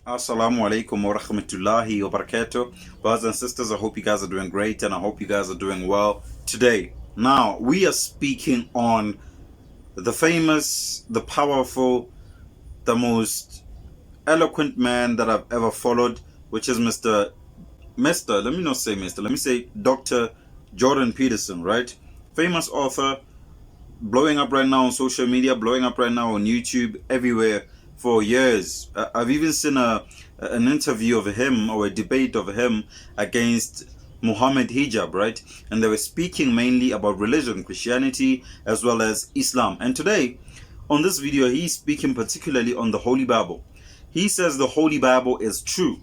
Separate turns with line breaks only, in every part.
Assalamu alaikum wa rahmatullahi wa barakatuh. Brothers and sisters, I hope you guys are doing great and I hope you guys are doing well today. Now, we are speaking on the famous, the powerful, the most eloquent man that I've ever followed, which is let me not say Mr., let me say Dr. Jordan Peterson, right? Famous author, blowing up right now on social media, blowing up right now on YouTube, everywhere for years. I've even seen an interview of him or a debate of him against Muhammad Hijab, right? And they were speaking mainly about religion, Christianity, as well as Islam. And today, on this video, he's speaking particularly on the Holy Bible. He says the Holy Bible is true.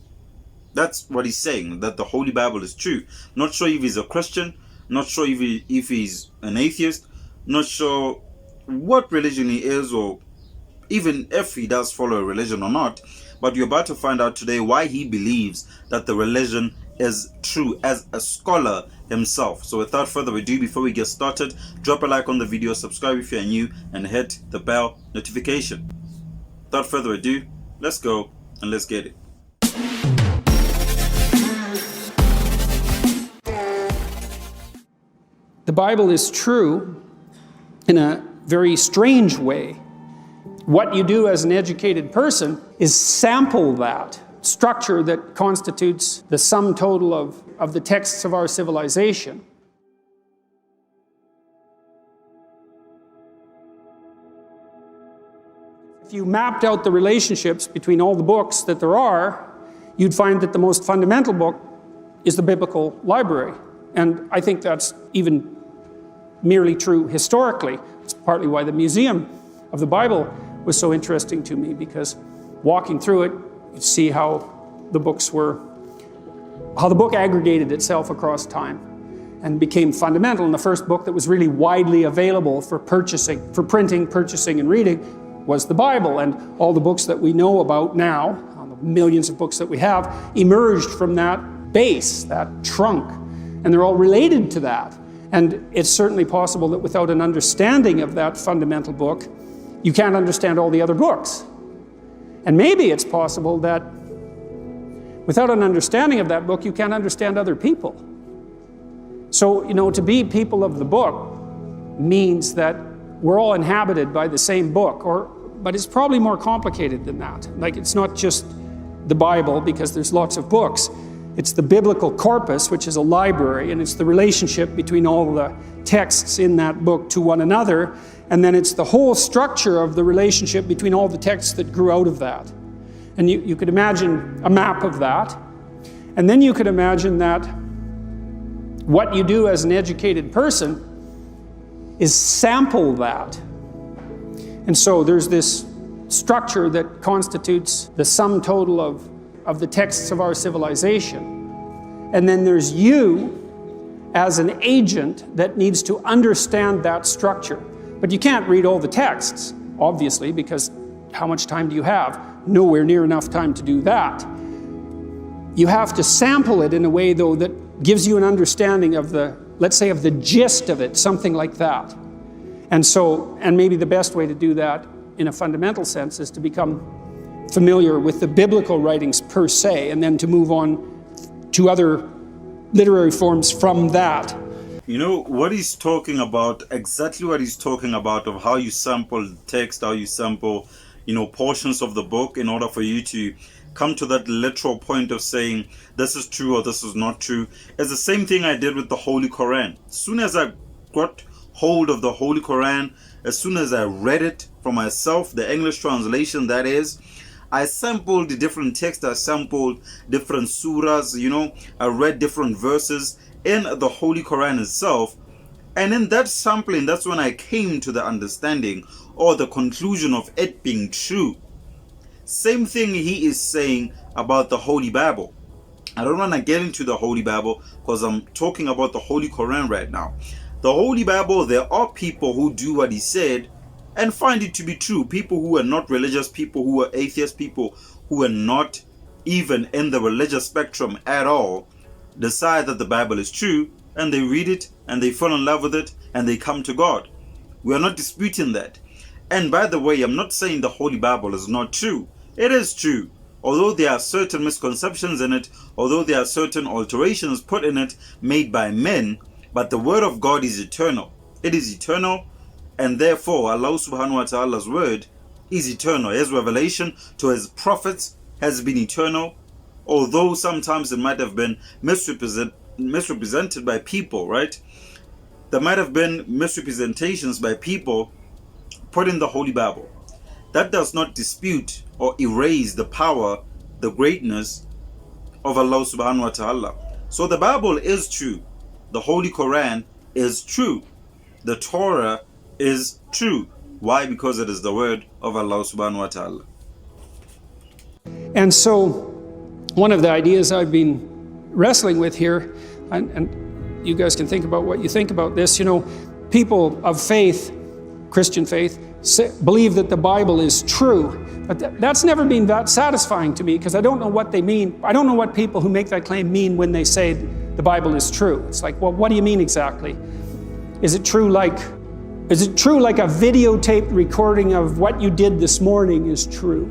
That's what he's saying, that the Holy Bible is true. Not sure if he's a Christian, not sure if he's an atheist, not sure what religion he is, or even if he does follow a religion or not. But you're about to find out today why he believes that the religion is true as a scholar himself. So without further ado, before we get started, drop a like on the video, subscribe if you're new, and hit the bell notification. Without further ado, let's go and let's get it.
The Bible is true in a very strange way. What you do as an educated person is sample that structure that constitutes the sum total of the texts of our civilization. If you mapped out the relationships between all the books that there are, you'd find that the most fundamental book is the biblical library. And I think that's even merely true historically. It's partly why the Museum of the Bible was so interesting to me, because walking through it, you see how the book aggregated itself across time and became fundamental. And the first book that was really widely available for printing, purchasing, and reading was the Bible. And all the books that we know about now, the millions of books that we have, emerged from that base, that trunk. And they're all related to that. And it's certainly possible that without an understanding of that fundamental book, you can't understand all the other books. And maybe it's possible that without an understanding of that book, you can't understand other people. So, to be people of the book means that we're all inhabited by the same book, but it's probably more complicated than that. Like, it's not just the Bible, because there's lots of books. It's the biblical corpus, which is a library, and it's the relationship between all the texts in that book to one another, and then it's the whole structure of the relationship between all the texts that grew out of that. And you could imagine a map of that, and then you could imagine that what you do as an educated person is sample that. And so there's this structure that constitutes the sum total of the texts of our civilization. And then there's you as an agent that needs to understand that structure. But you can't read all the texts, obviously, because how much time do you have? Nowhere near enough time to do that. You have to sample it in a way, though, that gives you an understanding of let's say, of the gist of it, something like that. And maybe the best way to do that in a fundamental sense is to become familiar with the biblical writings per se, and then to move on to other literary forms from that.
What he's talking about, exactly what he's talking about, of how you sample text, how you sample, portions of the book in order for you to come to that literal point of saying this is true or this is not true, is the same thing I did with the Holy Quran. As soon as I got hold of the Holy Quran, as soon as I read it for myself, the English translation that is, I sampled the different texts, I sampled different surahs, I read different verses in the Holy Quran itself. And in that sampling, that's when I came to the understanding or the conclusion of it being true. Same thing he is saying about the Holy Bible. I don't want to get into the Holy Bible because I'm talking about the Holy Quran right now. The Holy Bible, there are people who do what he said and find it to be true. People who are not religious, people who are atheists, people who are not even in the religious spectrum at all, decide that the Bible is true, and they read it and they fall in love with it and they come to God. We are not disputing that. And by the way, I'm not saying the Holy Bible is not true. It is true. although there are certain misconceptions in it, although there are certain alterations put in it made by men, but the word of God is eternal. It is eternal, and therefore Allah subhanahu wa ta'ala's word is eternal. His revelation to his prophets has been eternal, although sometimes it might have been misrepresented by people, right? There might have been misrepresentations by people put in the Holy Bible. That does not dispute or erase the power, the greatness of Allah subhanahu wa ta'ala. So the Bible is true. The Holy Quran is true. The Torah is true. Why? Because it is the word of Allah subhanahu wa ta'ala.
And so one of the ideas I've been wrestling with here, and you guys can think about what you think about this, people of faith, Christian faith, believe that the Bible is true. But that's never been that satisfying to me, because I don't know what they mean. I don't know what people who make that claim mean when they say the Bible is true. It's like, well, what do you mean exactly? Is it true like a videotaped recording of what you did this morning is true?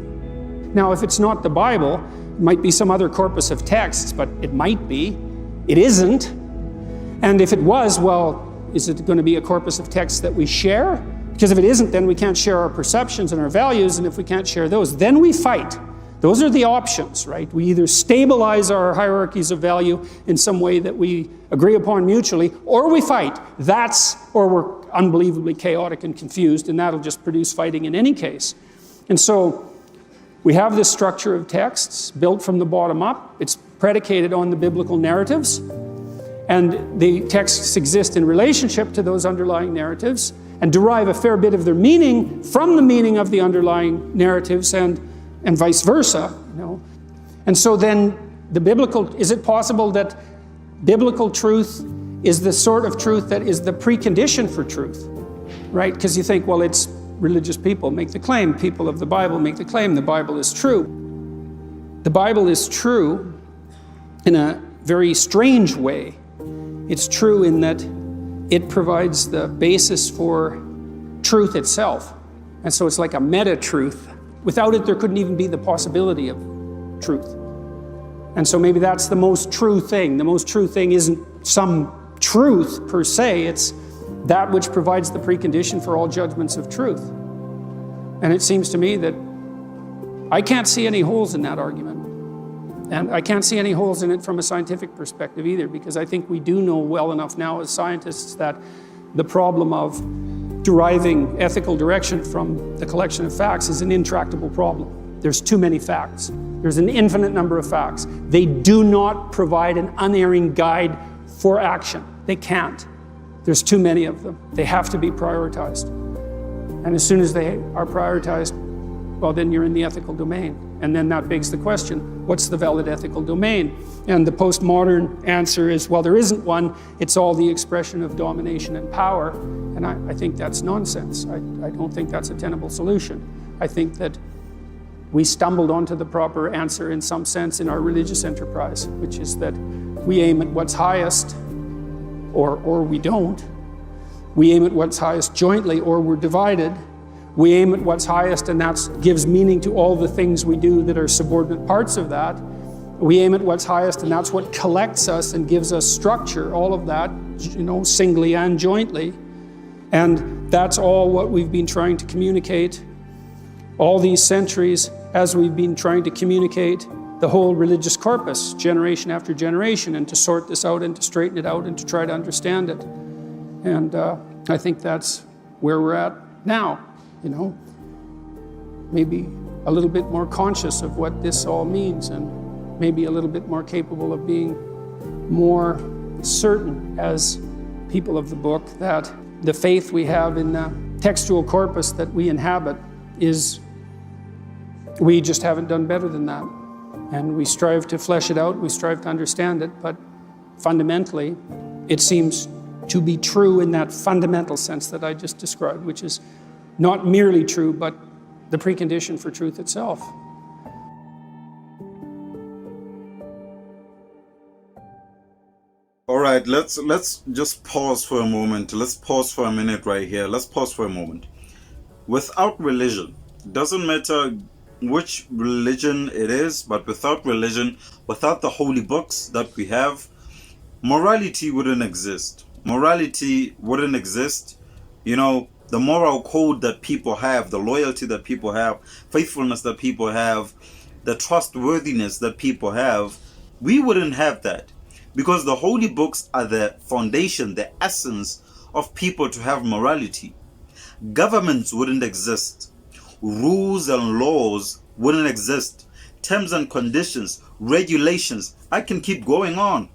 Now, if it's not the Bible, it might be some other corpus of texts, but it might be. It isn't. And if it was, well, is it going to be a corpus of texts that we share? Because if it isn't, then we can't share our perceptions and our values, and if we can't share those, then we fight. Those are the options, right? We either stabilize our hierarchies of value in some way that we agree upon mutually, or we fight. Or we're unbelievably chaotic and confused, and that'll just produce fighting in any case. And so we have this structure of texts built from the bottom up. It's predicated on the biblical narratives, and the texts exist in relationship to those underlying narratives and derive a fair bit of their meaning from the meaning of the underlying narratives, and vice versa. And so then is it possible that biblical truth is the sort of truth that is the precondition for truth, right? Because you think, well, it's religious people make the claim, people of the Bible make the claim, the Bible is true. The Bible is true in a very strange way. It's true in that it provides the basis for truth itself. And so it's like a meta-truth. Without it, there couldn't even be the possibility of truth. And so maybe that's the most true thing. The most true thing isn't some truth per se, it's that which provides the precondition for all judgments of truth. And it seems to me that I can't see any holes in that argument. And I can't see any holes in it from a scientific perspective either, because I think we do know well enough now as scientists that the problem of deriving ethical direction from the collection of facts is an intractable problem. There's too many facts. There's an infinite number of facts. They do not provide an unerring guide for action. They can't. There's too many of them. They have to be prioritized. And as soon as they are prioritized, well, then you're in the ethical domain. And then that begs the question, what's the valid ethical domain? And the postmodern answer is, well, there isn't one. It's all the expression of domination and power. And I think that's nonsense. I don't think that's a tenable solution. I think that we stumbled onto the proper answer in some sense in our religious enterprise, which is that we aim at what's highest, or we don't. We aim at what's highest jointly, or we're divided. We aim at what's highest, and that gives meaning to all the things we do that are subordinate parts of that. We aim at what's highest, and that's what collects us and gives us structure, all of that, singly and jointly. And that's all what we've been trying to communicate all these centuries as we've been trying to communicate the whole religious corpus, generation after generation, and to sort this out and to straighten it out and to try to understand it. And I think that's where we're at now. Maybe a little bit more conscious of what this all means, and maybe a little bit more capable of being more certain as people of the book that the faith we have in the textual corpus that we inhabit we just haven't done better than that. And we strive to flesh it out, we strive to understand it, but fundamentally, it seems to be true in that fundamental sense that I just described, which is not merely true, but the precondition for truth itself.
All right, let's just pause for a moment. Let's pause for a minute right here. Let's pause for a moment. Without religion, doesn't matter which religion it is, but without religion, without the holy books that we have, morality wouldn't exist. Morality wouldn't exist. You know, the moral code that people have, the loyalty that people have, faithfulness that people have, the trustworthiness that people have, we wouldn't have that. Because the holy books are the foundation, the essence of people to have morality. Governments wouldn't exist. Rules and laws wouldn't exist. Terms and conditions, regulations, I can keep going on.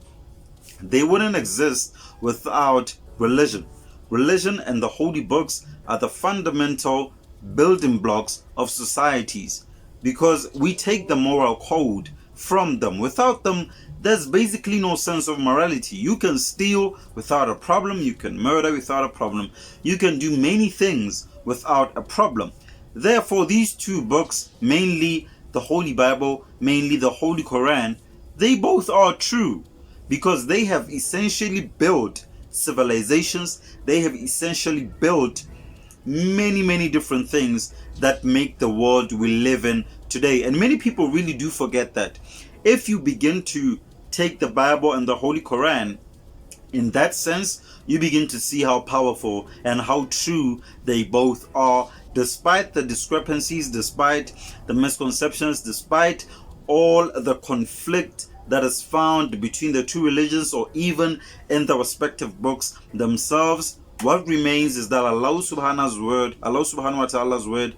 They wouldn't exist without religion. Religion and the holy books are the fundamental building blocks of societies, because we take the moral code from them. Without them, there's basically no sense of morality. You can steal without a problem. You can murder without a problem. You can do many things without a problem. Therefore, these two books, mainly the Holy Bible, mainly the Holy Quran, they both are true, because they have essentially built civilizations. They have essentially built many different things that make the world we live in today. And many people really do forget that. If you begin to take the Bible and the Holy Quran in that sense, you begin to see how powerful and how true they both are, despite the discrepancies, despite the misconceptions, despite all the conflict that is found between the two religions, or even in the respective books themselves. What remains is that Allah subhanahu wa ta'ala's word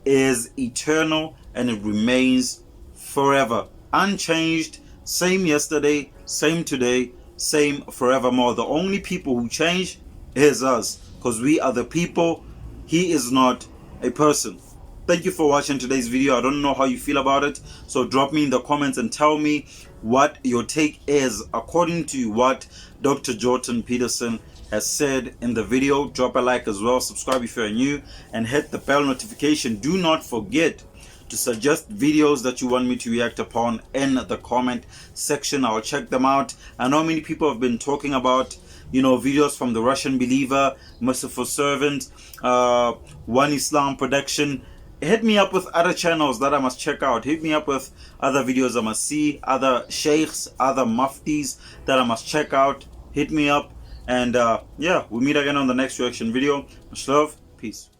is eternal, and it remains forever, unchanged, same yesterday, same today, same forevermore. The only people who change is us, because we are the people. He is not a person. Thank you for watching today's video. I don't know how you feel about it, so drop me in the comments and tell me what your take is according to what Dr. Jordan Peterson has said in the video. Drop a like as well, subscribe if you're new, and hit the bell notification. Do not forget to suggest videos that you want me to react upon in the comment section. I'll check them out. I know many people have been talking about, you know, videos from the Russian Believer, Merciful Servant, One Islam Production. Hit me up with other channels that I must check out. Hit me up with other videos I must see, other sheikhs, other muftis that I must check out. Hit me up, and yeah, we'll meet again on the next reaction video. Much love, peace.